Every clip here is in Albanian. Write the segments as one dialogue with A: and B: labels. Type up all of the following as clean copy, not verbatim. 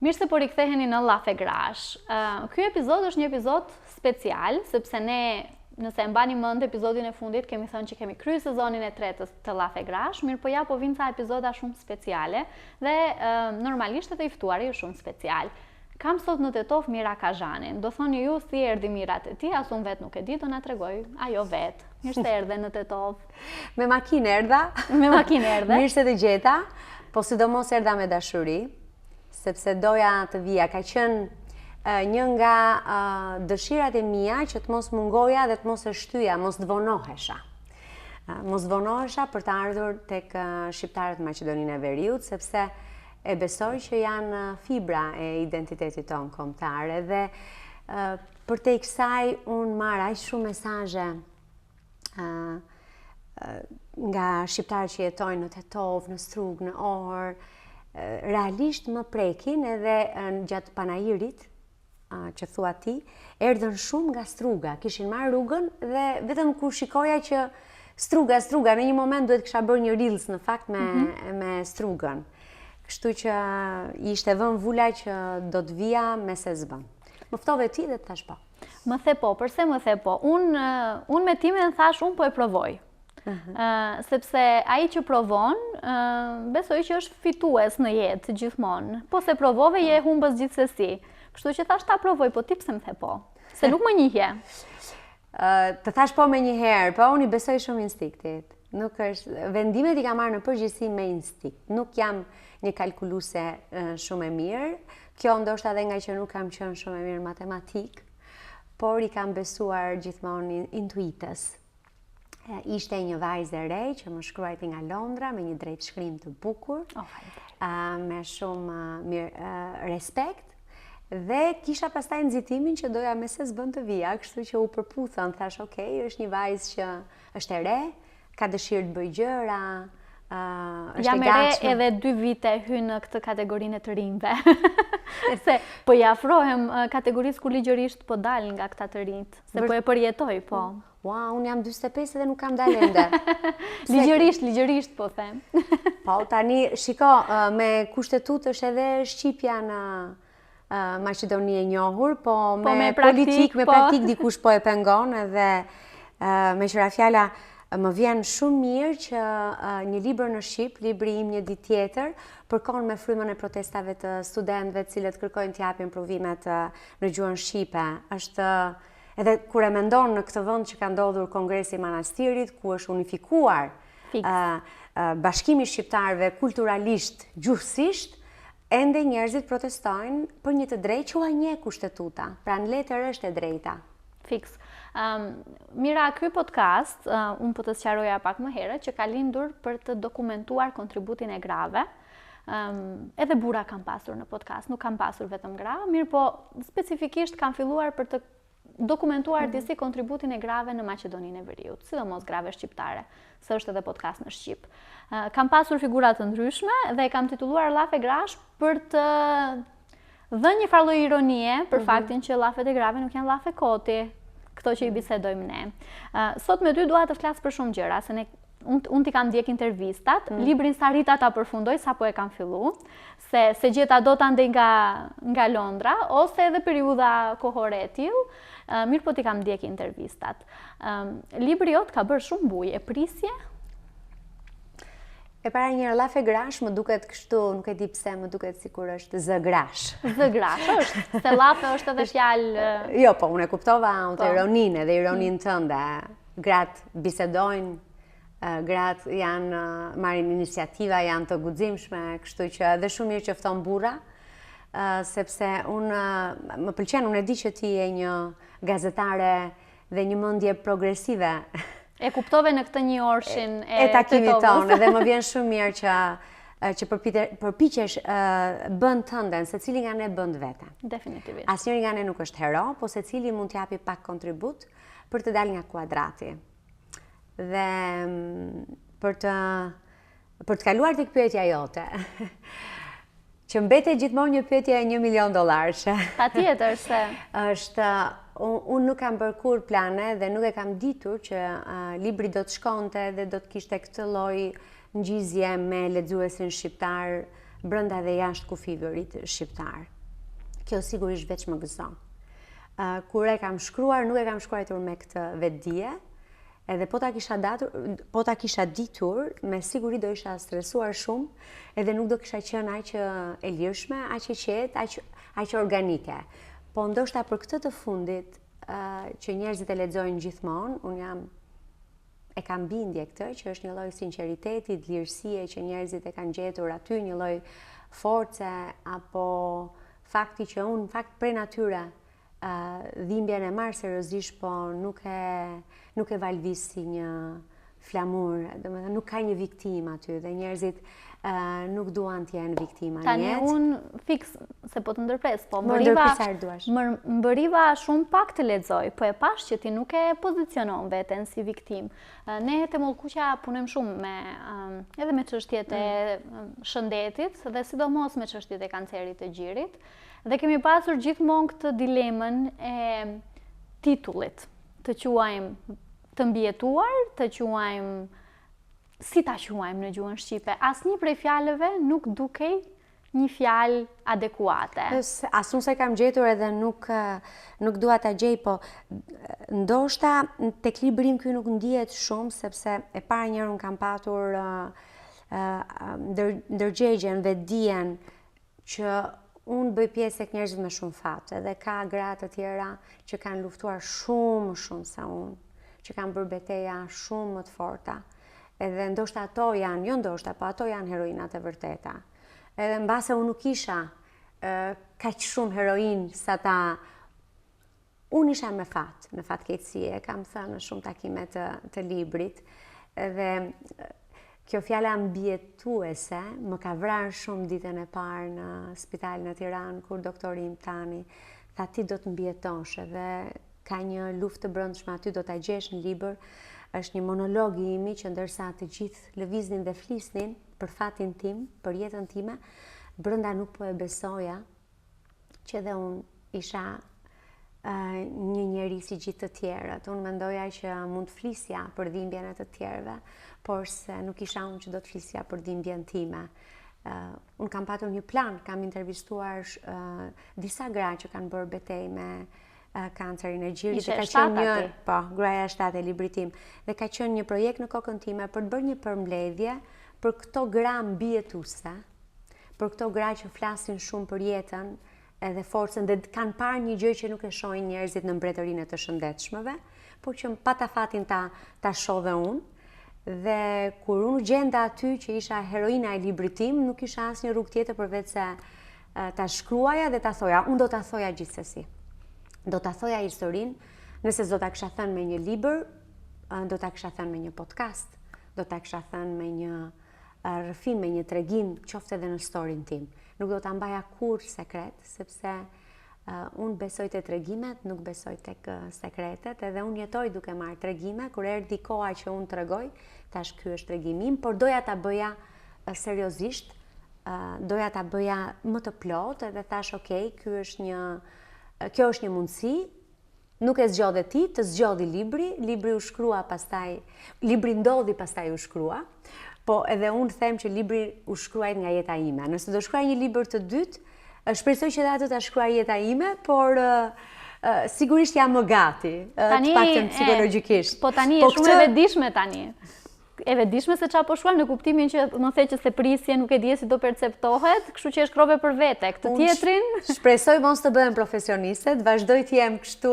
A: Mirë se po riktheheni në Llafe Grash. Ky epizod është një epizod special, sepse ne, nëse e mbani mend episodin e fundit, kemi thënë që kemi kryer sezonin e tretë të Llafe Grash, mirë po ja po vinë ca epizoda shumë speciale dhe normalisht edhe i ftuari është shumë special. Kam sot në tetov Mira Kazhanin. Do thoni ju si erdhi Mirat e ti, as unë vetë nuk e di, do na tregoj ajo vetë. Mirë se erdhe në tetov.
B: Me makinë erdha.
A: Me makinë erdhe.
B: Mirë se të gjeta, po sidomos erdha me dashuri, sepse doja të vija. Ka qenë një nga dëshirat e mia që të mos mungoja dhe të mos e shtyja, mos të vonohesha. Mos vonohesha për të ardhur tek shqiptarët në Maqedoninë e Veriut, sepse e besoj që janë fibra e identitetit tonë kombëtare dhe për te i kësaj unë marr aq shumë mesazhe nga shqiptarët që jetojnë në Tetov, në Strug, në Orë, realisht më prekin edhe gjatë panajirit, që thua ti, erdhën shumë nga Struga, kishin marrë rrugën dhe vetëm kur shikoja që Struga, në një moment duhet kisha bërë një reels në fakt me Strugën. Kështu që ishte vënë vula që do të vija me se zbën. Më ftove ti dhe të thash po.
A: Më the po, përse më the po? Unë me timen thash unë po e provoj. Sepse ai që provon, besoj që është fitues në jetë gjithmonë. Po se provove je humbës gjithsesi. Kështu që thash ta provoj, po ti pse më the po? Se nuk më njihje.
B: Të thash po me një herë, po unë i besoj shumë instiktit. Nuk është, vendimet i ka marrë në përgjithësi me instinkt. Nuk jam një kalkuluse shumë e mirë. Kjo ndoshta edhe nga që nuk kam qenë shumë e mirë matematik, por i kam besuar gjithmonë intuitës. Ishte një vajzë e re që më shkruajti nga Londra me një drejtshkrim të bukur, me shumë respekt, dhe kisha pastaj nxitimin që doja me se s'bën të vija, kështu që u përputhën, thash okay, është një vajzë që është e re, ka dëshirë të bëj gjëra,
A: jam e re edhe 2 vite hynë në këtë kategorinë të rinjve. Se po i afrohem kategorisë ku ligjërisht po dal nga këta të rinjt, se po e përjetoj, po.
B: Ua, unë jam 45 dhe nuk kam dalë ende.
A: Ligjërisht po them.
B: Po, tani, shiko, me kushtetut është edhe shqipja në Maqedoni e njohur, po me politik, me praktik dikush po e pengon, edhe me qëra fjala, më vjen shumë mirë që një libër në Shqip, libri im Një ditë tjetër, përkon me frymën e protestave të studentëve, cilët kërkojnë t'japin provimet në gjuhën shqipe. Është edhe kur e mendon në këtë vend që ka ndodhur Kongresi i Manastirit, ku është unifikuar bashkimi i shqiptarëve kulturalisht, gjuhësisht, ende njerëzit protestojnë për një të drejtë që ua njeh kushtetuta. Pra në letër është e drejta.
A: Fiks. Mira, ky podcast, unë po të sqaroja pak më herët, që ka lindur për të dokumentuar kontributin e grave. Edhe burra kam pasur në podcast, nuk kam pasur vetëm gra, mirë po specifikisht kam filluar për të dokumentuar disi kontributin e grave në Maqedoninë e Veriut, sidomos grave shqiptare, se është edhe podcast në Shqip. Kam pasur figura të ndryshme dhe kam titulluar Llafe Grash për të dhënë një farë lloj ironie për faktin që llafet e grave nuk janë llafe koti, këto që i bisedojmë ne. Sot me ty dua të flas për shumë gjëra, se unë t'i kam ndjek intervistat, librin sa rita ta përfundoj, sa po e kam fillu, se gjeta do ta ndej nga Londra, ose edhe periudha kohore e tillë, mirë po t'i kam ndjek intervistat. Libri jot ka bërë shumë bujë, e prisje?
B: E para njërë Llafe Grash më duket kështu, nuk e di pse, më duket sikur është Zë Grash.
A: Zë Grash është, se llafe është edhe fjalë...
B: Jo, po, unë e kuptova të ironinë edhe ironinë tënde. Gratë bisedojnë, gratë janë, marrin iniciativa, janë të guximshme, kështu që edhe shumë mirë që fton burra, sepse unë, më pëlqen, unë e di që ti je një gazetare dhe një mendje progresive.
A: E kuptove në këtë një orshin
B: e takimit tonë, dhe më vjen shumë mirë që përpiqesh bën tënden, se cili nga ne bën veten.
A: Definitivisht.
B: Asnjëri nga ne nuk është hero, po se cili mund t'japi pak kontribut për të dalë nga kuadrati. Dhe për të kaluar tek pyetja jote. Që mbetet gjithmonë një pyetje e $1 milion.
A: Patjetër se.
B: Unë nuk kam bërë kur plane dhe nuk e kam ditur që libri do të shkonte dhe do të kishte këtë lloj ngjizje me lexuesin shqiptar brenda dhe jashtë kufijërit shqiptar. Kjo sigurisht veç më gëzon. Kur e kam shkruar, nuk e kam shkruar me këtë vetdije, edhe po ta kisha ditur, me siguri do isha stresuar shumë, edhe nuk do kisha qenë aq e lirshme, aq e qetë, aq organike. Po ndoshta për këtë të fundit, që njerëzit e lexojnë gjithmonë, unë e kam bindje këtë, që është një lloj sinqeriteti, lirësie që njerëzit e kanë gjetur aty, një lloj force, apo fakti që unë fakt prej natyre dhimbjen e marr seriozisht, po nuk e valvis si një flamur, domethënë nuk ka një viktim aty dhe njerëzit nuk duan të jenë viktima në jetë.
A: Tani unë fiks se po të ndërpres, po mbëriva shumë pak të lexoj, po e pash që ti nuk e pozicionon veten si viktim. Ne te Mollkuqja punojmë shumë edhe me çështjet e shëndetit dhe sidomos me çështjet e kancerit të gjirit. Dhe kemi pasur gjithmonë këtë dilemën e titullit, të quajmë të mbijetuar, të quajmë, si ta quajmë në gjuhën shqipe, asnjë prej fjalëve nuk dukej një fjalë adekuate.
B: Asun se kam gjetur edhe nuk dua ta gjej, po ndoshta tek libri im ky nuk ndihet shumë, sepse e para njëherë un kam patur ndërgjegjen, vetdijen që unë bëj pjesë tek njerëzit me shumë fat, edhe ka gra të tjera që kanë luftuar shumë se unë, që kanë bërë betejë shumë më të forta. Edhe ndoshta ato janë, jo ndoshta, po ato janë heroinat e vërteta. Edhe mbase unë nuk isha kaq shumë heroin sa ta unë isha me fatkeqësi, e kam thënë në shumë takime të librit. Edhe kjo fjala mbijetuese më ka vrarë shumë ditën e parë në spitalin e Tiranë, kur doktori im tani tha ti do të mbijetosh, edhe ka një luftë të brendshme aty, do ta gjesh në libër. Është një monolog i imi që ndërsa të gjithë lëviznin dhe flisnin për fatin tim, për jetën time, brenda nuk po e besoja që edhe unë isha një njeri si gjithë të tjerët. Unë mendoja që mund të flisja për dhimbjen e të tjerëve, por se nuk isha unë që do të flisja për dhimbjen time. Unë kam patur një plan, kam intervistuar disa gra që kanë bërë betejë me kancerin e gjirit.
A: Ishe 7 aty?
B: Po, graja 7 e librit tim. Dhe ka qenë një projekt në kokën time për të bërë një përmbledhje për këto gra mbijetuese, për këto gra që flasin shumë për jetën edhe forcën dhe kanë parë një gjë që nuk e shohin njerëzit në mbretërinë e të shëndetshmëve, por që pata fatin ta shoh dhe unë. Dhe kur unë gjenda aty që isha heroina e librit tim, nuk isha asnjë rrugë tjetër përveç se ta shkruaja dhe ta thoja. Unë do ta thoja gjithsesi. Do ta thoja historinë, nëse do ta kisha thënë me një libër, do ta kisha thënë me një podcast, do ta kisha thënë me një rrëfim, me një tregim, qoftë edhe në storin tim. Nuk do ta mbaja kurrë sekret, sepse unë besoj te tregimet, nuk besoj tek sekretet, edhe unë jetoj duke marrë tregime. Kur erdhi koha që unë tregoj, tash ky është tregimi im, por doja ta bëja seriozisht, doja ta bëja më të plotë, edhe thash okay, kjo është një mundësi. Nuk e zgjodhe ti, të zgjodhi libri u shkrua pastaj, libri ndodhi pastaj u shkrua, po edhe unë them që libri u shkruajt nga jeta ime. Nëse do shkruaj një libër të dytë, shpresoj që dhe atë ta shkruaj jeta ime, por sigurisht jam më gati, të paktën psikologjikisht.
A: Po tani e shumë e vetëdijshme tani. E vetëdijshme se çfarë po shkruan, në kuptimin që më the që se prisje nuk e di si do perceptohet, kështu që e shkrove për vete. Këtë tjetrin
B: shpresoj mos të bëhem profesioniste, vazhdoj të jem kështu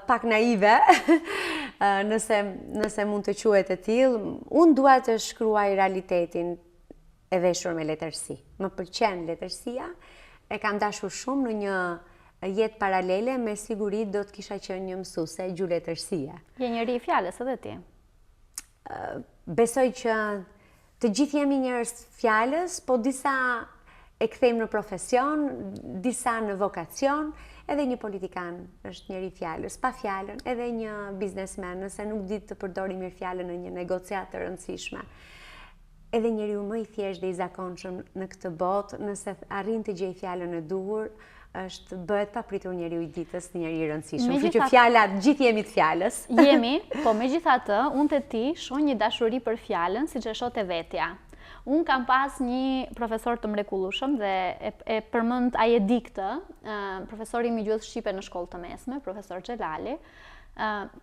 B: pak naive, nëse mund të quhet e tillë. Unë dua të shkruaj realitetin e veshur me letërsi. Më pëlqen letërsia, e kam dashur shumë në një jetë paralele, me siguri do të kisha qenë një mësuese gjuhëletërsie.
A: Je njeri i fjalës edhe ti.
B: Besoj që të gjithë jemi njerëz fjalës, po disa e kthejmë në profesion, disa në vokacion, edhe një politikan është njeri i fjalës, pa fjalën, edhe një biznesmen, nëse nuk di të përdori mirë fjalën në një negociat të rëndësishme. edhe njeriu më i thjesht dhe i zakonshëm në këtë botë, nëse arrin të gjej fjalën e duhur, bëhet papritur njeriu i ditës, njeri i rëndësishëm. Kështu që fjalat, gjithë jemi të fjalës.
A: Jemi, po megjithatë, unë te ti shoh një dashuri për fjalën, siç e shoh te vetja. Unë kam pas një profesor të mrekullueshëm dhe e përmend, ai e di këtë, profesori im i gjuhës shqipe në shkollë të mesme, profesor Xhelali,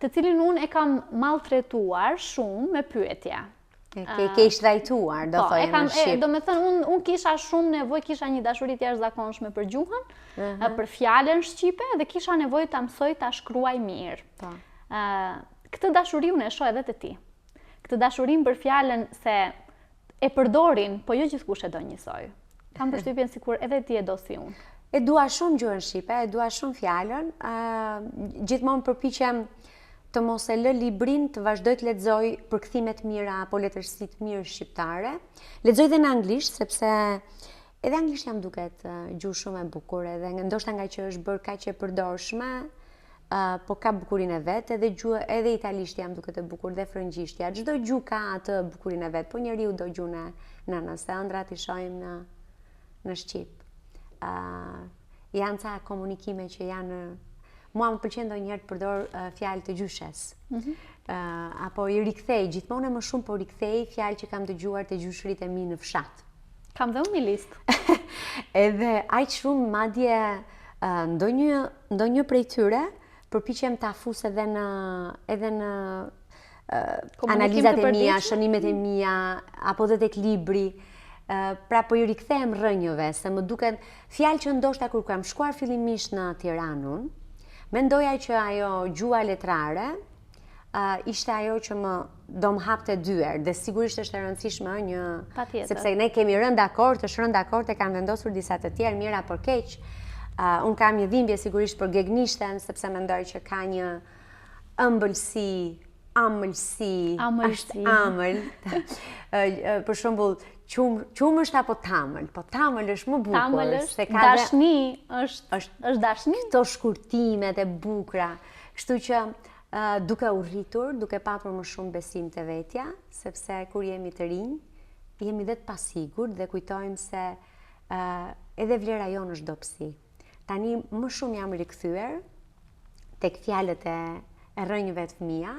A: të cilin unë e kam maltretuar shumë me pyetja.
B: Ke shtrajtuar, do thojë në shqip.
A: Do me thënë, unë kisha shumë nevojë, kisha një dashuri të jashtëzakonshme për gjuhën, për fjalën shqipe, dhe kisha nevojë ta mësoj ta shkruaj mirë. Këtë dashuri unë e shoh edhe te ti. Këtë dashurinë për fjalën se e përdorin, po jo gjithkush e do njësoj. Kam përshtypjen sikur edhe ti e do si unë.
B: E dua shumë gjuhën shqipe, e dua shumë fjalën. Gjithmonë përpiqem të mos e lë librin, të vazhdoj të lexoj përkthime të mira apo letërsi të mirë shqiptare. Lexoj edhe në anglisht, sepse edhe anglisht jam duket gjuhë shumë e bukur, edhe ndoshta nga që është bërë kaq e përdorshme, po ka bukurinë e vet, edhe italisht jam duket e bukur dhe frëngjishtja. Çdo gjuhë ka atë bukurinë e vet, po njeriu do gjuhën e nënës, se ëndrat i shohim në shqip. Janë ca komunikime që janë. Mua më pëlqen ndonjëherë të përdor fjalë të gjyshes. Apo i rikthej, gjithmonë më shumë po rikthej fjalë që kam dëgjuar te gjyshrit e mi në fshat.
A: Kam dhe unë një listë.
B: Edhe aq shumë, madje ndonjë prej tyre përpiqem ta fus edhe në analizat e mia, shënimet e mia, apo edhe tek libri. Pra po i rikthehem rrënjëve, se më duken fjalë që ndoshta kur kam shkuar fillimisht në Tiranë, mendoja që ajo gjuha letrare ishte ajo që do më hapte dyer, dhe sigurisht është e rëndësishme sepse ne kemi rënë dakord, është rënë dakord e kanë vendosur disa të tjerë, mira për keq. Unë kam një dhimbje sigurisht për gegnishten, sepse mendoj që ka një ëmbëlsi, është amël. Për shembull, qumësht apo tamël, po tamël është më bukur.
A: Tamël është dashni, është dashni.
B: Këto shkurtimet e bukura, kështu që duke u rritur, duke patur më shumë besim te vetja, sepse kur jemi të rinj, jemi dhe të pasigurt dhe kujtojmë se edhe vlera jonë është dobësi. Tani më shumë jam rikthyer tek fjalët e rrënjëve të fëmia,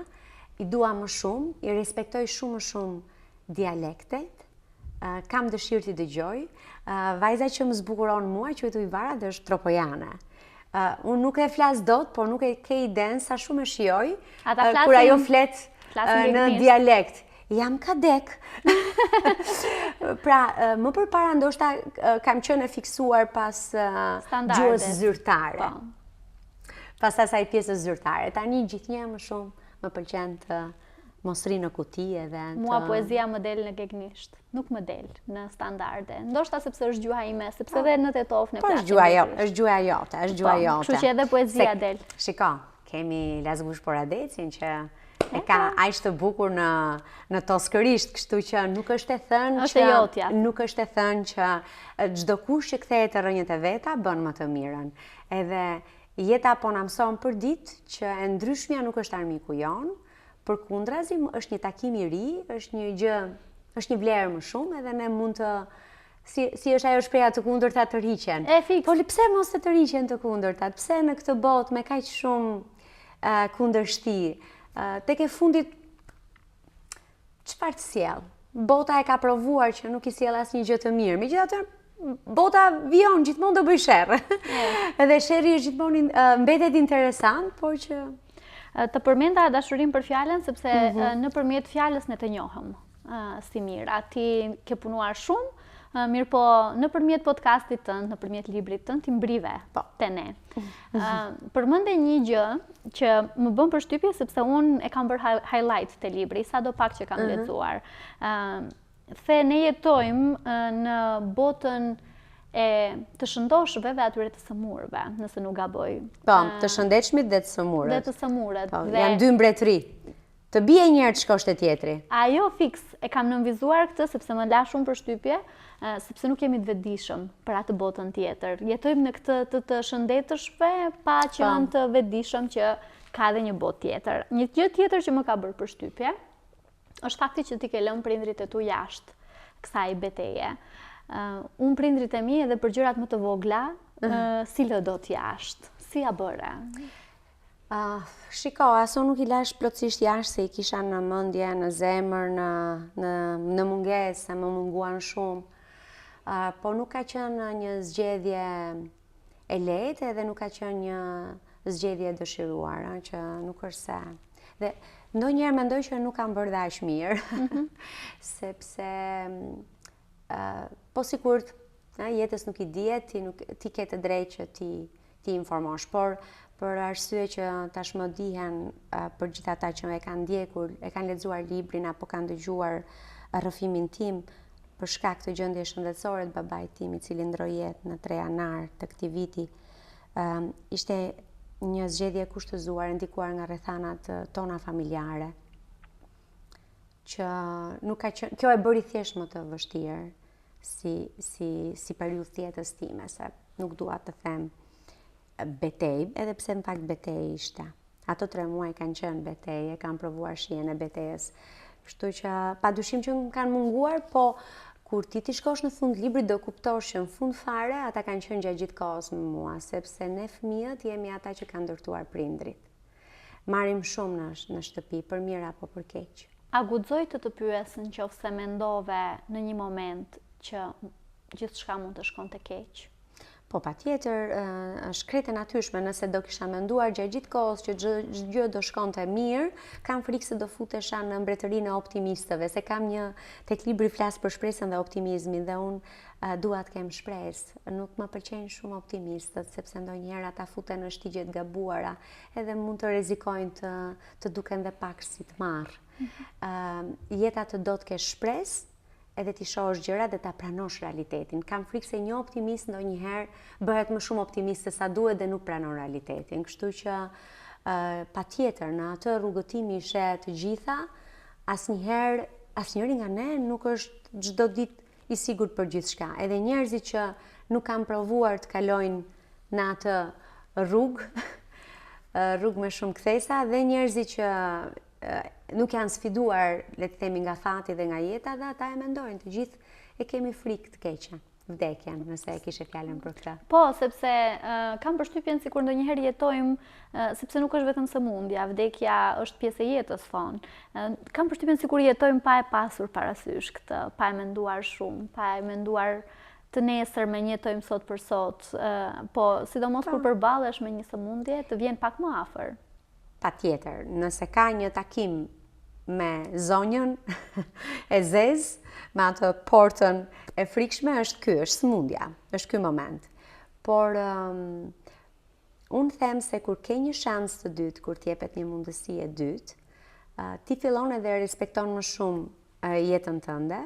B: i dua më shumë, i respektoj shumë më shumë dialektet. Kam dëshirë t'i dëgjoj. Vajza që më zbukuron mua, quhet Ujvara, dhe është tropojane. Unë nuk e flas dot, por nuk e ke iden sa shumë e shijoj kur ajo flet në dialekt. Jam kadek. Pra, më përpara ndoshta kam qenë e fiksuar pas gjuhës zyrtare. Pas asaj pjesës zyrtare. Tani gjithnjë më shumë më pëlqen të mos rri në kuti edhe
A: Mua poezia më del në gegnisht, nuk më del në standarde. Ndoshta sepse është gjuha ime, sepse edhe në Tetofën e
B: flasim. Po është gjuha jote, është gjuha jote.
A: Kështu që edhe poezia del.
B: Shiko, kemi Lazgush Poradecin që e ka aq të bukur në toskërisht, kështu që nuk është e thënë që çdo kush që kthehet te rrënjët e veta bën më të mirën. Edhe jeta po na mëson për ditë që e ndryshmja nuk është armiku jon. Përkundrazi, është një takim i ri, është një vlerë më shumë, edhe ne mund të, si është ajo shpreha, të kundërtat të rriqen. Po pse mos të rriqen të kundërtat? Pse në këtë botë me kaq shumë kundërshti? Tek e fundit, çfarë të sjell? Bota e ka provuar që nuk i sjell asnjë gjë të mirë. Megjithatë, bota vijon, gjithmonë do bëj sherr. Edhe sherri është gjithmonë mbetet interesant, por që
A: të përmenda dashurinë për fjalën, sepse nëpërmjet fjalës ne të njohëm si mirë. A ti ke punuar shumë, mirë po nëpërmjet podcastit tënd, nëpërmjet librit tënd, ti mbrive te ne. Përmende një gjë që më bën përshtypje, sepse unë e kam bërë highlight te libri, sadopak që kam lexuar. The ne jetojmë në botën e të shëndoshëve dhe atyre të sëmurëve, nëse nuk gaboj.
B: Po, të shëndetshmit dhe të sëmurët.
A: Dhe të sëmurët.
B: Janë dy mbretëri. Të bie njëherë të shkosh te tjetri.
A: Ajo fiks e kam nënvizuar këtë sepse më la shumë përshtypje, sepse nuk jemi të vetëdijshëm për atë botën tjetër. Jetojmë në këtë të shëndetshme, pa qenë të vetëdijshëm që ka edhe një botë tjetër. Një gjë tjetër që më ka bërë përshtypje është fakti që ti ke lënë prindrit e tu jashtë. kësaj beteje. Unë prindrit e mi edhe për gjërat më të vogla, si lë dot jashtë? Si ja bëre?
B: Shiko, aso nuk i lash plotësisht jashtë se i kisha në mendje, në zemër, në mungesë, se më munguan shumë. Po nuk ka qenë një zgjedhje e lehtë edhe nuk ka qenë një zgjedhje e dëshiruar, që nuk është se. Dhe ndonjëherë mendoj që nuk kam bërë aq mirë, sepse po sigurt jetës nuk i dihet, ti ke të drejtë që ti informosh, por për arsye që tashmë dihen për gjithë ata që e kanë ndjekur, e kanë lexuar librin apo kanë dëgjuar rrëfimin tim për shkak të gjendjes shëndetësore të babait tim, i cili ndroi jetë në 3 janar të këtij viti, ishte një zgjedhje kushtëzuar e ndikuar nga rrethanat tona familjare, që nuk ka qenë, kjo e bëri thjesht më të vështirë si periudhë të jetës time, se nuk dua të them betej, edhe pse në fakt betej ishte. Ato 3 muaj kanë qenë betej, e kanë provuar shijen e betejës. Kështu që padyshim që më kanë munguar, po kur ti shkosh në fund librit do kuptosh që në fund fare ata kanë qenë gjatë gjithë kohës me mua, sepse ne fëmijët jemi ata që kanë ndërtuar prindrit. Marrim shumë në shtëpi, për mirë apo për keq.
A: A guxoj të pyes nëse mendove në një moment që gjithçka mund të shkonte keq?
B: Po patjetër, është krejt e natyrshme, nëse do kisha menduar gjatë gjithë kohës që çdo gjë do shkonte mirë, kam frikë se do futesha në mbretërinë e optimistëve, se kam tek libri flas për shpresën dhe optimizmin dhe unë dua të kem shpresë. Nuk më pëlqejnë shumë optimistët, sepse ndonjëherë ata futen në shtigje të gabuara, edhe mund të rrezikojnë të duken dhe pak si të marr. Jeta të do të kesh shpresë, edhe ti shohësh gjërat dhe ta pranosh realitetin. Kam frikë se një optimist ndonjëherë bëhet më shumë optimist se sa duhet dhe nuk pranon realitetin. Kështu që patjetër në atë rrugëtimi she të gjitha, asnjëri nga ne nuk është çdo ditë i sigurt për gjithçka. Edhe njerëzit që nuk kanë provuar të kalojnë në atë rrugë me shumë kthesa, dhe njerëzit që nuk janë sfiduar, le të themi, nga fati dhe nga jeta, dhe ata e mendojnë, të gjithë e kemi frikë të keqen, vdekjen, nëse e kishe fjalën për këtë.
A: Po, sepse kam përshtypjen sikur ndonjëherë jetojmë, sepse nuk është vetëm sëmundja, vdekja është pjesë e jetës thonë. Kam përshtypjen sikur jetojmë pa e pasur parasysh këtë, pa e menduar shumë, pa e menduar të nesër me jetojmë sot për sot, po sidomos kur përballesh me një sëmundje, të vjen pak më afër.
B: Patjetër, nëse ka një takim me zonjën e zezë, me atë portën e frikshme, është sëmundja, është ky moment. Por unë them se kur ke një shans të dytë, kur t'jepet një mundësi e dytë, ti fillon edhe respekton më shumë jetën tënde,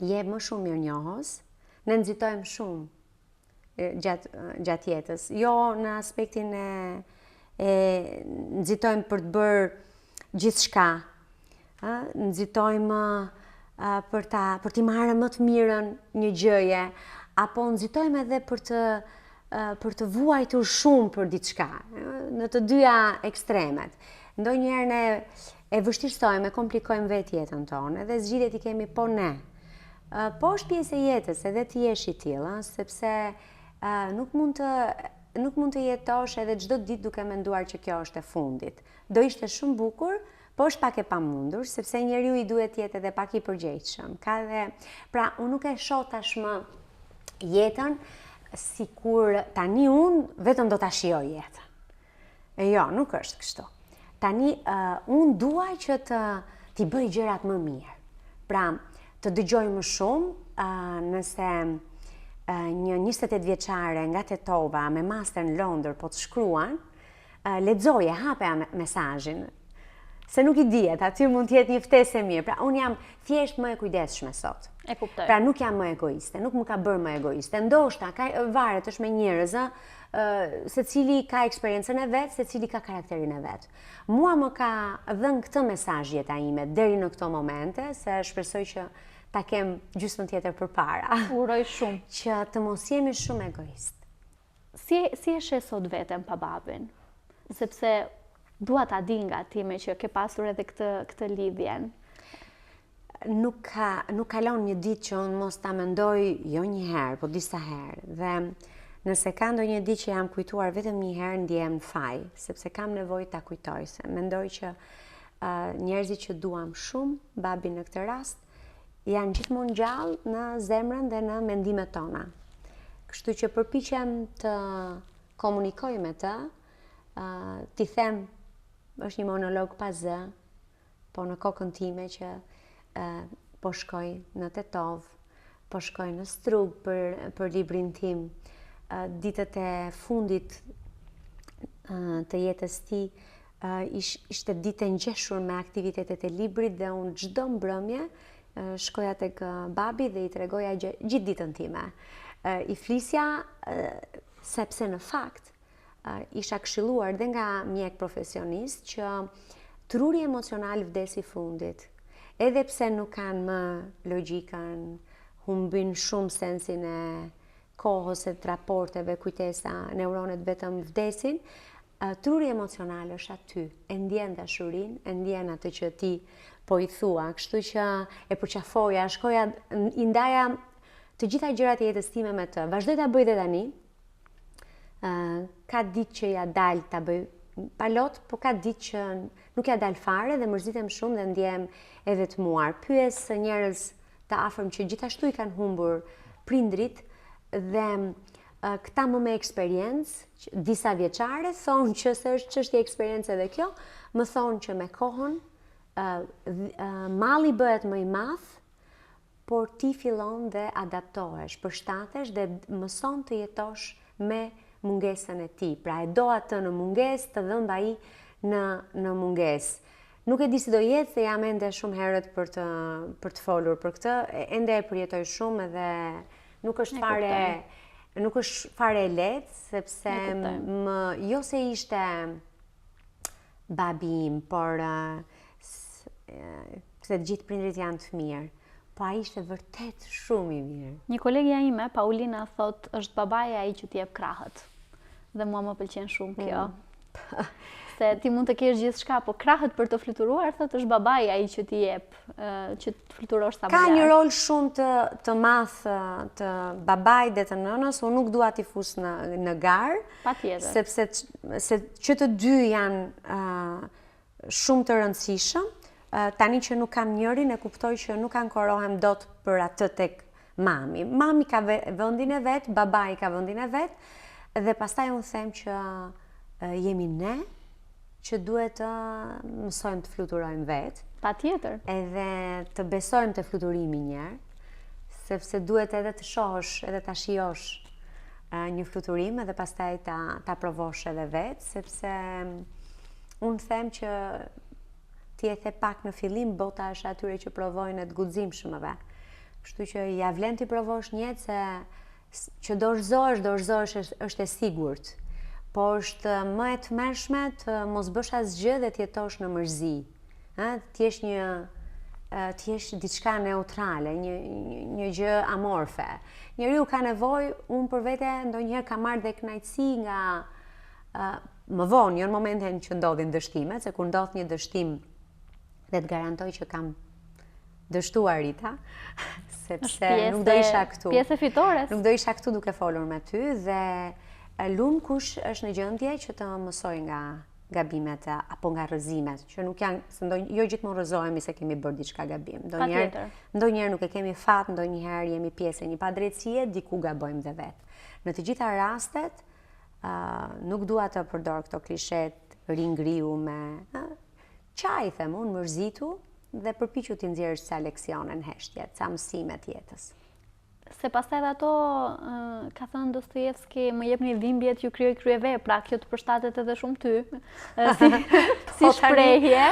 B: je më shumë mirënjohës, ne nxitojmë shumë gjatë jetës, jo në aspektin nxitojmë për të bërë gjithçka, nxitojmë për t'i marrë më të mirën një gjëje, apo nxitojmë edhe për të vuajtur shumë për diçka, në të dyja ekstremet. Ndonjëherë ne e vështirësojmë, e komplikojmë vetë jetën tonë, edhe zgjidhjet i kemi po ne. Po është pjesë e jetës, edhe ti jesh i tillë, sepse nuk mund të jetosh edhe çdo ditë duke menduar që kjo është e fundit. Do ishte shumë bukur, po është pak e pamundur, sepse njeriu i duhet të jetë edhe pak i përgjegjshëm. Pra, unë nuk e shoh tashmë jetën sikur tani unë vetëm do ta shijoj jetën. Jo, nuk është kështu. Tani unë dua që t'i bëj gjërat më mirë. Pra, të dëgjoj më shumë, nëse një 28 vjeçare nga Tetova me master në Londër po të shkruan, lexoje, hape mesazhin. Se nuk i dihet, aty mund të jetë një ftesë e mirë. Pra, unë jam thjesht më e kujdesshme sot.
A: E kuptoj.
B: Pra, nuk jam më egoiste, nuk më ka bërë më egoiste. Ndoshta varet është me njerëz, secili ka eksperiencën e vet, secili ka karakterin e vet. Mua më ka dhënë këtë mesazh jeta ime deri në këto momente, se shpresoj që ta kem gjysmën tjetër përpara.
A: Uroj shumë.
B: Që të mos jemi shumë egoist.
A: Si e sheh sot veten pa babin? Sepse dua ta di nga ti me që ke pasur edhe këtë lidhjen.
B: nuk kalon një ditë që unë mos ta mendoj jo një herë, po disa herë. Dhe nëse ka ndonjë ditë që jam kujtuar vetëm një herë, ndjem në faj, sepse kam nevojë ta kujtoj, se mendoj që njerëzit që duam shumë, babi në këtë rast, janë gjithmonë gjallë në zemrën dhe në mendimet tona. Kështu që përpiqem të komunikoj me të, t'i them, është një monolog pa zë, po në kokën time që po shkoj në Tetov, po shkoj në Strug për librin tim. Ditët e fundit të jetës ti ishte ditë e ngjeshur me aktivitetet e librit dhe unë çdo mbrëmje shkoja tek babi dhe i tregoja gjithë ditën time. I flisja sepse në fakt isha këshilluar dhe nga mjek profesionist që truri emocional vdes i fundit. Edhe pse nuk kanë më logjikën, humbin shumë sensin e kohës e të raporteve, kujtesa, neuronet vetëm vdesin, truri emocional është aty, e ndjen dashurinë, e ndjen atë që ti po i thua, kështu që e përqafoja, shkoja, i ndaja të gjitha gjërat e jetës time me të. Vazhdoj ta bëj dhe tani. Ka ditë që ja dal ta bëj palot, po ka ditë që nuk ja dal fare dhe mërzitem shumë dhe ndjem e vetmuar. Pyes njerëz të afërm që gjithashtu i kanë humbur prindrit dhe këta më me eksperiencë, disa vjeçare, thonë që është çështje eksperiencë edhe kjo, më thonë që me kohën malli bëhet më i madh, por ti fillon dhe adaptohesh, përshtatesh dhe mëson të jetosh me mungesën e ti. Pra e do atë në mungesë, të dhëmb ai në mungesë. Nuk e di si do jetë, se jam ende shumë herët për të folur për këtë, ende e përjetoj shumë edhe nuk është fare e lehtë, sepse jo se ishte babi im, por se gjithë prindrit janë të mirë. Po a ishte vërtet shumë i mirë.
A: Një kolegja ime, Paulina, thot, është babaja ai që t'i jep krahët. Dhe mua më pëlqen shumë kjo. Se ti mund të kesh gjithçka, po krahët për të fluturuar, thot, është babaja ai që t'i jep, që të fluturosh sa më lart.
B: Ka një rol shumë të madh të babait dhe të nënës, unë nuk dua t'i fus në garë.
A: Patjetër.
B: Sepse që të dy janë shumë të rëndësishëm. Tani që nuk kam njërin, e kuptoj që nuk ankorohem dot për atë tek mami. Mami ka vendin e vet, babai ka vendin e vet, dhe pastaj unë them që jemi ne që duhet të mësojmë të fluturojmë vet.
A: Patjetër.
B: Edhe të besojmë të fluturimi një herë, sepse duhet edhe të shohësh, edhe ta shijosh një fluturim edhe pastaj ta provosh edhe vet, sepse unë them që ti e the pak në fillim, bota është atyre që provojnë të guximshmëve. Kështu që ja vlen ti provosh një jetë, se që dorëzohesh është e sigurt. Po është më e tmerrshme të mos bësh asgjë dhe të jetosh në mërzi. Ti jesh diçka neutrale, një gjë amorfe. Njeriu ka nevojë, unë për vete ndonjëherë kam marrë dhe kënaqësi nga më vonë, jo në momentin që ndodhin dështimet, se kur ndodh një dështim dhe të garantoj që kam dështuar Rita, sepse nuk do isha këtu.
A: Pjesë e fitores.
B: Nuk do isha këtu duke folur me ty dhe lum kush është në gjendje që të mësoj nga gabimet apo nga rrëzimet, që nuk janë, se jo gjithmonë rrëzohemi se kemi bërë diçka gabim. Ndonjëherë nuk e kemi fat, ndonjëherë jemi pjesë e një padrejtësie, diku gabojmë dhe vetë. Në të gjitha rastet, nuk dua të përdor këto klishet ringriu me qaj, them unë, mërzitu dhe përpiqu t'i nxjerrësh ca leksione në heshtje, ca mësime të jetës.
A: Se pastaj edhe ato, ka thënë Dostojevski, më jepni dhimbjet ju krijoj kryevepra, kjo të përshtatet edhe shumë ty, si shprehje.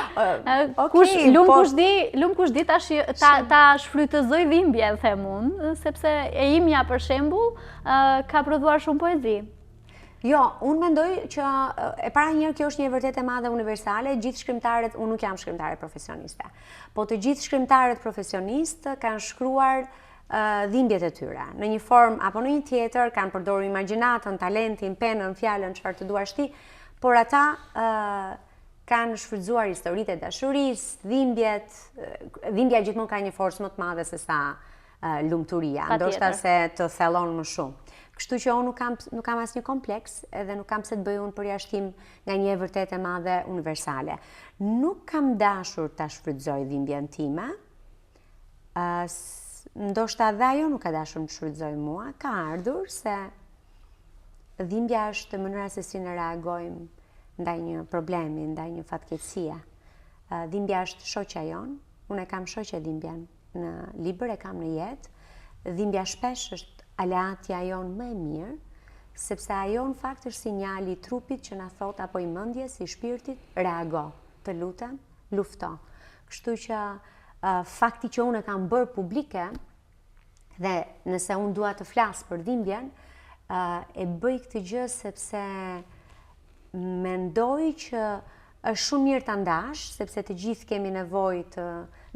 A: Lum kush di ta shfrytëzoj dhimbjen, them unë, sepse e imja për shembull ka prodhuar shumë poezi.
B: Jo, unë mendoj që e para njërë kjo është një vërtet e madhe universale, gjithë shkrimtarët, unë nuk jam shkrimtare profesioniste, po të gjithë shkrimtarët profesionistë kanë shkruar dhimbjet e tyre. Në një formë apo në një tjetër kanë përdorur imagjinatën, talentin, penën, fjalën, çfarë të duash ti, por ata kanë shfrytzuar historitë e dashurisë, dhimbja gjithmonë ka një forcë më të madhe se sa lumturia, ndoshta se të thellon më shumë. Kështu që unë nuk kam asnjë kompleks edhe nuk kam se të bëj unë përjashtim nga një e vërtet e madhe universale. Nuk kam dashur ta shfrytëzoj dhimbjen time, ndoshta dhe ajo nuk ka dashur të shfrytëzoj mua, ka ardhur se dhimbja është mënyra se si ne reagojmë ndaj një problemi, ndaj një fatkeqësie. Dhimbja është shoqja jon, unë e kam shoqe dhimbjen në libër, e kam në jetë. Dhimbja shpesh është aleatja jon më e mirë, sepse ajo në fakt është sinjali i trupit që na thot apo i mendjes, i shpirtit, reago, të lutem, lufto. Kështu që fakti që unë e kam bërë publike dhe nëse unë dua të flas për dhimbjen, e bëj këtë gjë sepse mendoj që është shumë mirë ta ndash, sepse të gjithë kemi nevojë të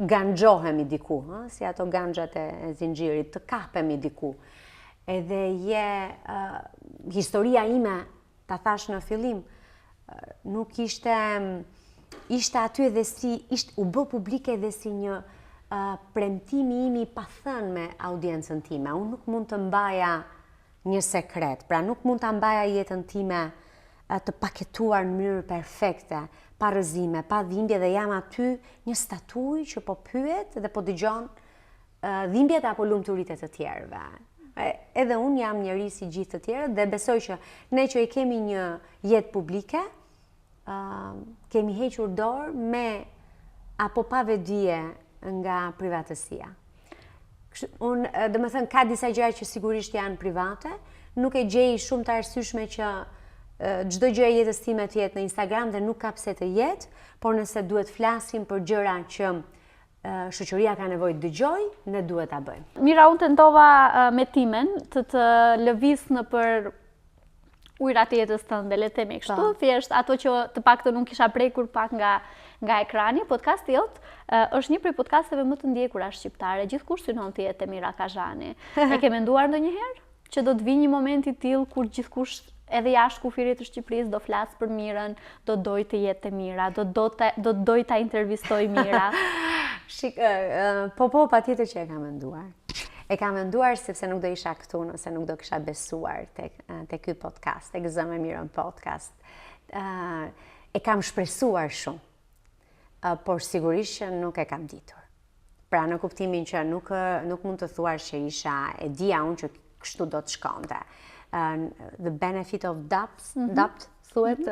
B: ganxhohemi diku, si ato ganxhat e zinxhirit, të kapemi diku. Edhe historia ime, ta thash në fillim, nuk ishte aty edhe u bë publike edhe si një premtimi im i pathënë me audiencën time. Unë nuk mund të mbaja një sekret, pra nuk mund ta mbaja jetën time të paketuar në mënyrë perfekte, pa rrëzime, pa dhimbje, dhe jam aty një statuj që po pyet dhe po dëgjon dhimbjet apo lumturitë të tjerëve. Edhe unë jam njeri si gjithë të tjerët dhe besoj që ne që i kemi një jetë publike, kemi hequr dorë me apo pa vedije nga privatësia. Unë, dhe më thënë, ka disa gjëra që sigurisht janë private, nuk e gjej shumë të arsyeshme që çdo gjë e jetës time të jetë në Instagram dhe nuk ka pse të jetë, por nëse duhet flasim për gjëra që shoqëria ka nevojë të dëgjojë, ne duhet ta bëjmë.
A: Mira, unë tentova me timen të lëviz në për ujrat e jetës tënde, le të themi kështu, thjesht ato që të paktën unë kisha prekur pak nga ekrani. Podcasti jot është një prej podcasteve më të ndjekura shqiptare. Gjithkush synon të jetë Mira Kazhani. E ke menduar ndonjëherë që do të vijë një moment i tillë kur gjithkush edhe jashtë kufirit të Shqipërisë do flasë për Mirën, do doj të jetë e Mira, do doj ta intervistoj Mira?
B: Po, patjetër që e kam menduar. E kam menduar sepse nuk do isha këtu nëse nuk do kisha besuar te ky podcast, tek Zë me Mirën podcast. E kam shpresuar shumë, por sigurisht që nuk e kam ditur. Pra në kuptimin që nuk mund të thuash që isha e dija unë që kështu do të shkonte. The benefit of doubt, thuhet,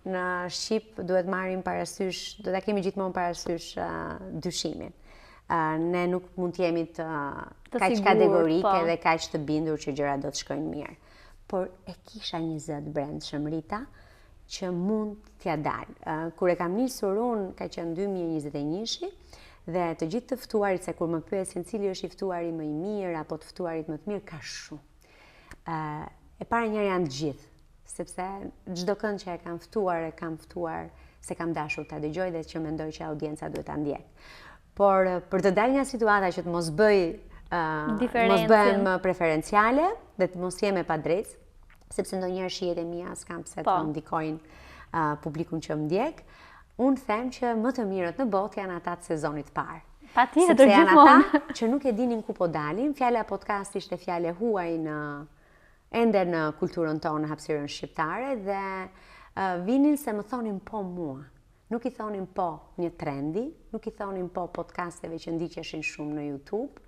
B: në Shqip duhet marrim parasysh, do ta kemi gjithmonë parasysh dyshimin. Ne nuk mund të jemi kaq kategorike dhe kaq të bindur që gjërat do të shkojnë mirë. Por e kisha një zë të brendshëm, Rita, që mund t'ja dal. Kur e kam nisur unë, ka qenë 2021-shi, dhe të gjithë të ftuarit, se kur më pyesin cili është i ftuari më i mirë apo të ftuarit më të mirë, ka shumë. E para njërë janë të gjithë, sepse çdo kënd që e kam ftuar se kam dashur ta dëgjoj dhe që mendoj që audienca duhet ta ndjek. Por për të dalë nga situata që të mos bëhem preferenciale dhe të mos jem e padrejtë, sepse ndonjëherë shihet e mia s'kam pse të ndikojnë publikun që më ndjek, unë them që më të mirët në botë janë ata të sezonit parë.
A: Patjetër,
B: gjithmonë. Sepse janë ata që nuk e dinin ku po dalin. Fjala podcast ishte fjalë huaj ende në kulturën tonë, në hapësirën shqiptare, dhe vinin se më thonin po mua. Nuk i thonin po një trendi, nuk i thonin po podcasteve që ndiqeshin shumë në YouTube.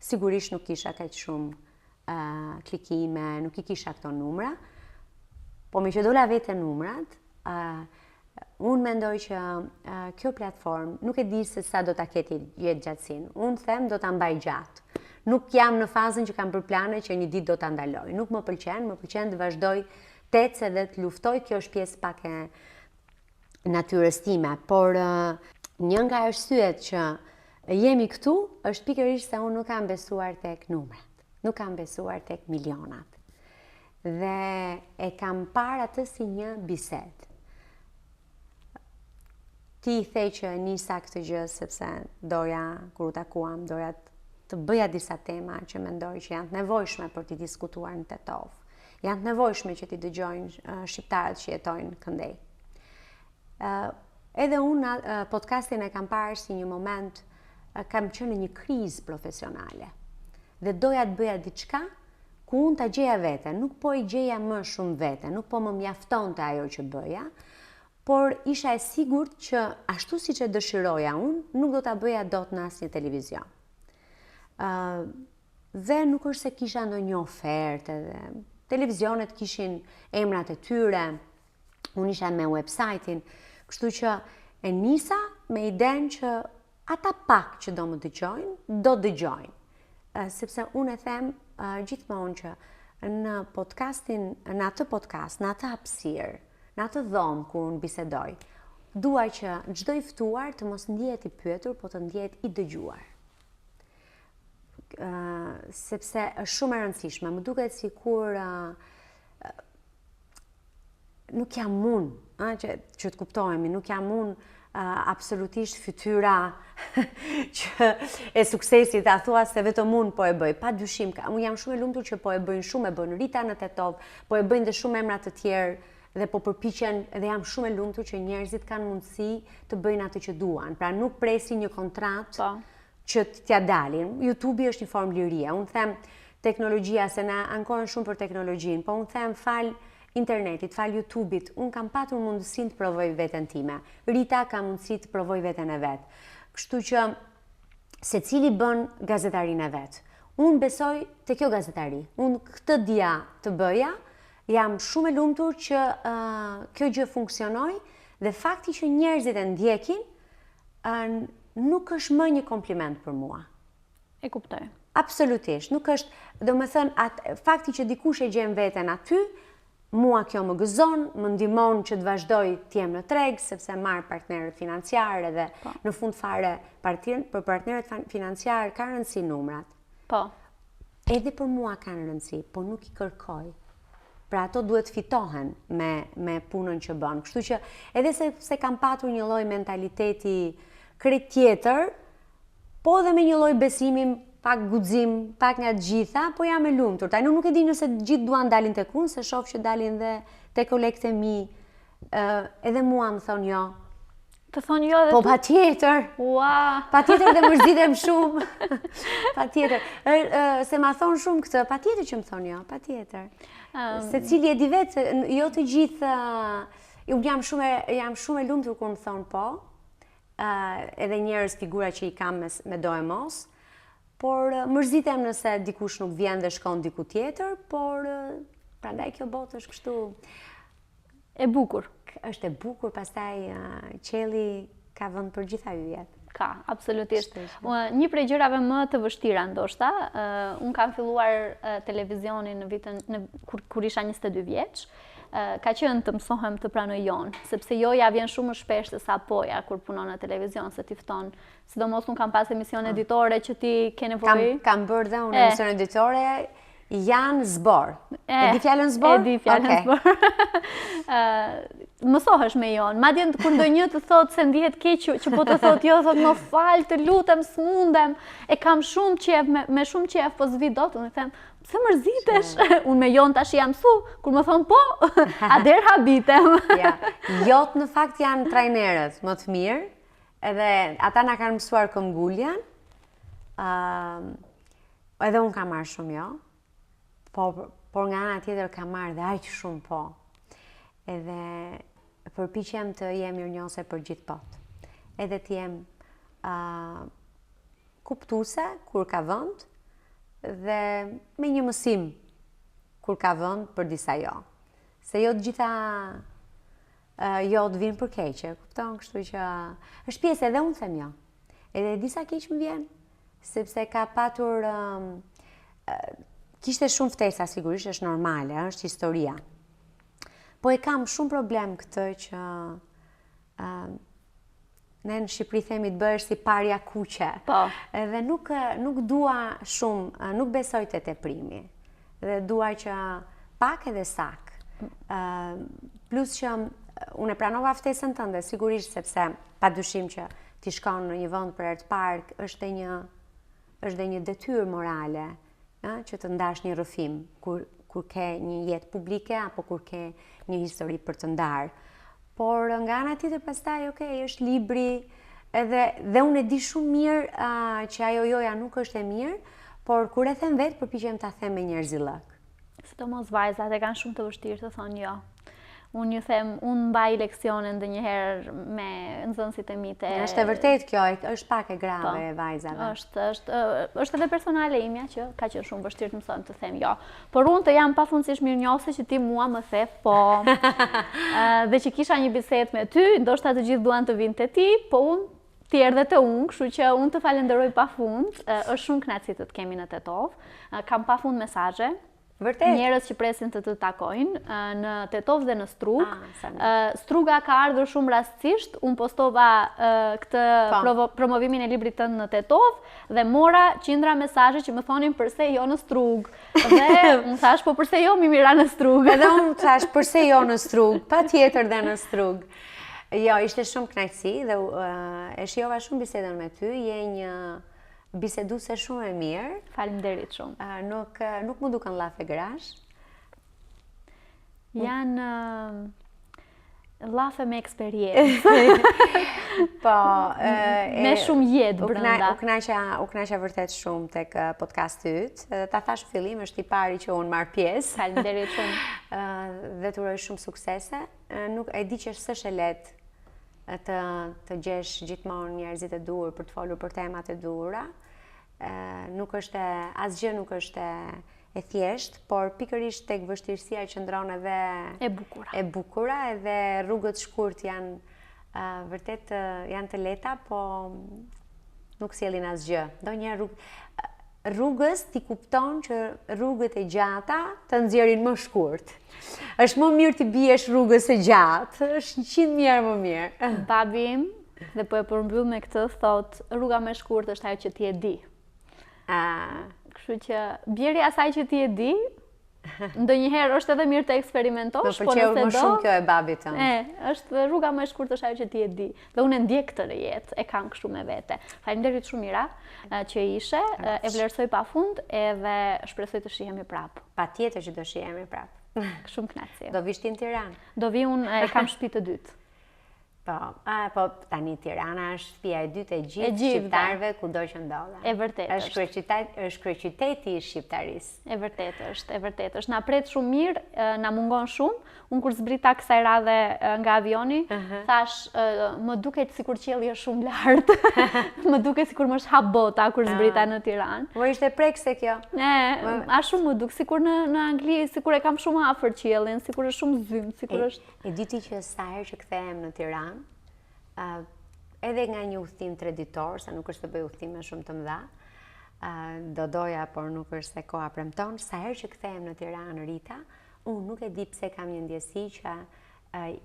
B: Sigurisht nuk kisha kaq shumë klikime, nuk i kisha këto numra. Po me që dola vete numrat, unë mendoj që kjo platform nuk e di se sa do ta ketë jetë gjatësinë. Unë them do ta mbaj gjatë. Nuk jam në fazën që kam për plane që një ditë do ta ndaloj. Nuk më pëlqen të vazhdoj të ecë dhe të luftoj. Kjo është pjesë pak e natyrës time, por një nga arsyet që jemi këtu është pikërisht se unë nuk kam besuar tek numrat, nuk kam besuar tek milionat. Dhe e kam parë atë si një bisedë. Ti i the që nisa këtë gjë sepse doja, kur u takuam, doja të bëja disa tema që mendoj që janë të nevojshme për t'i diskutuar në TED-Talk. Janë të nevojshme që t'i dëgjojnë shqiptarët që jetojnë këndej. Edhe unë podcastin e kam parë si një moment, kam qenë në një krizë profesionale. Dhe doja të bëja diçka ku unë ta gjeja veten, nuk po i gjeja më shumë veten, nuk po më mjaftonte ajo që bëja, por isha e sigurt që ashtu siç e dëshiroja unë, nuk do ta bëja dot në asnjë televizion. Dhe nuk është se kisha ndonjë ofertë, dhe televizionet kishin emrat e tyre, unë isha me website-in, kështu që e nisa me idenë që ata pak që do më dëgjojnë, do dëgjojnë. Sepse unë e them gjithmonë që në podcastin, në atë podcast, në atë hapësirë, në atë dhomë ku unë bisedoj, dua që çdo i ftuar të mos ndihet i pyetur, po të ndihet i dëgjuar. Sepse është shumë e rëndësishme, më duket sikur nuk jam unë, që të kuptohemi, nuk jam unë absolutisht fytyra që e suksesit, a thua se vetëm unë po e bëj, pa dyshim, unë jam shumë e lumtur që po e bëjnë shumë, e bën Rita në Tetov, po e bëjnë dhe shumë emra të tjerë, dhe po përpiqen, dhe jam shumë e lumtur që njerëzit kanë mundësi të bëjnë atë që duan, pra nuk presin një kontratë që t'ja dalin. YouTube është një formë lirie, unë them teknologjia, se na ankohen shumë për teknologjinë, po unë them fal internetit, fal YouTube-it, unë kam patur mundësinë të provoj veten time. Rita ka mundësi të provoj veten e vet. Kështu që secili bën gazetarinë e vet. Unë besoj te kjo gazetari. Unë këtë dia të bëja, jam shumë e lumtur që kjo gjë funksionoi dhe fakti që njerëzit e ndjekin nuk është më një kompliment për mua.
A: E kuptoj.
B: Absolutisht, nuk është, domethënë, fakti që dikush e gjen veten aty, mua kjo më gëzon, më ndihmon që të vazhdoj të jem në treg, sepse marr partnerët financiar dhe në fund fare për partnerët financiar ka rëndësi numrat.
A: Po.
B: Edhe për mua kanë rëndësi, po nuk i kërkoj. Pra ato duhet fitohen me punën që bën. Kështu që edhe se kam patur një lloj mentaliteti krejt tjetër, po edhe me një lloj besimi, pak guxim, pak nga të gjitha, po jam e lumtur. Tani nuk e di nëse të gjithë duan dalin tek unë, se shoh që dalin dhe te kolegët e mi, edhe mua më thonë jo.
A: Të thonë jo edhe
B: po, patjetër.
A: Ua.
B: Patjetër dhe mërzitem shumë. Patjetër. Se ma thonë shumë këtë, patjetër që më thonë jo, patjetër. Secili e di vetë, jo të gjithë, unë jam shumë e lumtur kur më thonë po, edhe njerëz figura që i kam me do e mos, por mërzitem nëse dikush nuk vjen dhe shkon diku tjetër, por prandaj kjo botë është kështu
A: e bukur.
B: Është e bukur, pastaj qelli ka vend për gjitha yjet.
A: Ka, absolutisht. Një prej gjërave më të vështira ndoshta, unë kam filluar televizionin në vitin kur isha 22 vjeç. Ka qenë të mësohem të pranoj jon, sepse joja vjen shumë më shpesh se sa poja kur punon në televizion, se ti fton. Sidomos unë kam pas emision editore që ti ke nevojë.
B: Kam bërë dhe unë emision editore, janë zbor. E di fjalën zbor?
A: E di fjalën zbor. Mësohesh me jon. Madje kur ndonjë të thotë se ndihet keq që po të thotë jo, thotë më fal, të lutem, s'mundem. E kam shumë qejf, me shumë qejf, po s'vi dot, unë them, pse mërzitesh? Unë me jon tash jam mësu, kur më thon po, atëherë habitem.
B: Ja, jot në fakt janë trajnerët më të mirë, edhe ata na kanë mësuar këmbguljen. Edhe unë kam marrë shumë jo. Por nga ana tjetër ka marrë dhe aq shumë po. Edhe përpiqem të jem mirënjohëse për gjithë botë. Edhe të jem kuptuese kur ka vend dhe me një mësim kur ka vend për disa jo. Se jo të gjitha jo të vinë për keqe, kupton, kështu që është pjesë edhe unë them jo. Edhe disa keq më vjen, sepse ka patur kishte shumë ftesa, sigurisht, është normale, është historia. Po e kam shumë problem këtë që ne në Shqipëri themi të bëhesh si parja kuqe.
A: Po.
B: Edhe nuk dua shumë, nuk besoj te teprimi. Dhe dua që pak edhe sak. Plus që unë e pranova ftesën tënde, sigurisht, sepse padyshim që ti shkon në një vend për herë të parë, është dhe një detyrë morale. Që të ndash një rrëfim kur ke një jetë publike apo kur ke një histori për të ndarë. Por nga ana tjetër pastaj, është libri, dhe unë e di shumë mirë që ajo joja nuk është e mirë, por kur e them vetë, përpiqem ta them me njerëzillëk.
A: Sidomos vajzat e kanë shumë të vështirë të thonë jo. Unë ju them, unë mbaj leksione ndonjëherë me nxënësit e mi të...
B: Është e vërtet kjo, është pak e grave e vajzave.
A: Është edhe personale imja që ka qenë shumë vështirë të më thonë të them jo. Por unë të jam pafundësisht mirënjohëse që ti mua më the po. Dhe që kisha një bisedë me ty, ndoshta të gjithë duan të vinë te ti, po unë ti erdhe te unë, kështu që unë të falenderoj pafund. Është shumë kënaqësi të kemi në Tetov. Kam pafund mesazhe.
B: Vërtet.
A: Njerëz që presin të takojnë në Tetov dhe në Strug. Struga ka ardhur shumë rastësisht. Unë postova këtë promovimin e librit tënd në Tetov dhe mora qindra mesazhe që më thonin përse jo në Strug. Dhe unë thash po përse jo mi mira në Strug.
B: Edhe unë thash përse jo në Strug, patjetër dhe në Strug. Jo, ishte shumë kënaqësi dhe e shijova shumë bisedën me ty. Je një biseduese shumë e mirë.
A: Faleminderit shumë.
B: Nuk më duken llafe grash.
A: Janë llafe me eksperiencë.
B: Po,
A: me shumë jetë brenda.
B: U kënaqa vërtet shumë tek podcasti yt. Ta thash në fillim, është i pari që unë marr pjesë.
A: Faleminderit shumë.
B: Dhe të uroj shumë suksese. Nuk e di që s'është e lehtë të gjesh gjithmonë njerëzit e duhur për të folur për temat e duhura. Asgjë nuk është e thjesht, por pikërisht tek vështirësia qëndron edhe e bukura, edhe rrugët shkurt janë vërtet janë të lehta, po nuk sjellin asgjë. Ndonjëherë rrugës ti kupton që rrugët e gjata të nxjerrin më shkurt. Është më mirë të biesh rrugës së gjatë, është 100 herë më mirë.
A: Babi im, dhe po e përmbyll me këtë, thot, rruga më e shkurtër është ajo që ti e di. Kështu që bjeri asaj që ti e di, ndonjëherë është edhe mirë të eksperimentosh,
B: po nëse do. Më pëlqeu më shumë kjo e babit tënd.
A: Është rruga më e shkurtër është ajo që ti e di. Dhe unë e ndjek këtë në jetë, e kam kështu me vete. Faleminderit shumë Mira që ishe, e vlerësoj pafund edhe shpresoj të shihemi prapë.
B: Patjetër që do shihemi prapë.
A: Shumë kënaqësi.
B: Do vish ti në Tiranë?
A: Do vi unë, e kam shtëpi të dytë.
B: Po tani Tirana është shtëpia e dytë e gjithë shqiptarëve kudo që ndodhen.
A: E vërtet është.
B: Është kryeqyteti i shqiptarisë.
A: E vërtet është. Na pret shumë mirë, na mungon shumë. Unë kur zbrita kësaj radhe nga avioni, thash, më duket sikur qielli është shumë lart. Më duket sikur më shhap bota kur zbrita në Tiranë.
B: Po ishte prekse kjo.
A: A shumë më duk, sikur në Angli, sikur e kam shumë afër qiellin, sikur është shumë zymë, sikur është.
B: E di ti që sa herë që kthehem në Tiranë, edhe nga një udhtim traditor, se nuk është të bëj udhtime shumë të mëdha, do doja, por nuk është se koha premton, sa herë që kthehem në Tiranë Rita, unë nuk e di pse kam një ndjesi që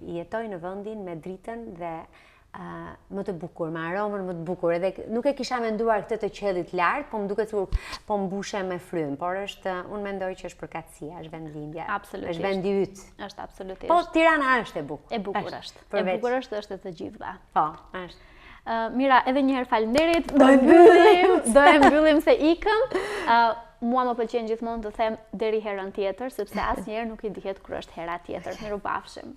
B: jetoj në vendin me dritën dhe më të bukur, me aromën më të bukur, edhe nuk e kisha menduar këtë të qiellit lart, po më duket sikur po mbushe me frym, por unë mendoj që është përkatësia, është vendlindja.
A: Absolutisht.
B: Është vendi yt.
A: Është absolutisht.
B: Po Tirana është e bukur.
A: E bukur është. E bukur është të gjithëve.
B: Po, është.
A: Mira, edhe një herë faleminderit. Do e mbyllim se ikëm. Mua më pëlqen gjithmonë të them deri herën tjetër, sepse asnjëherë nuk i dihet kur është hera tjetër. Mirupafshim.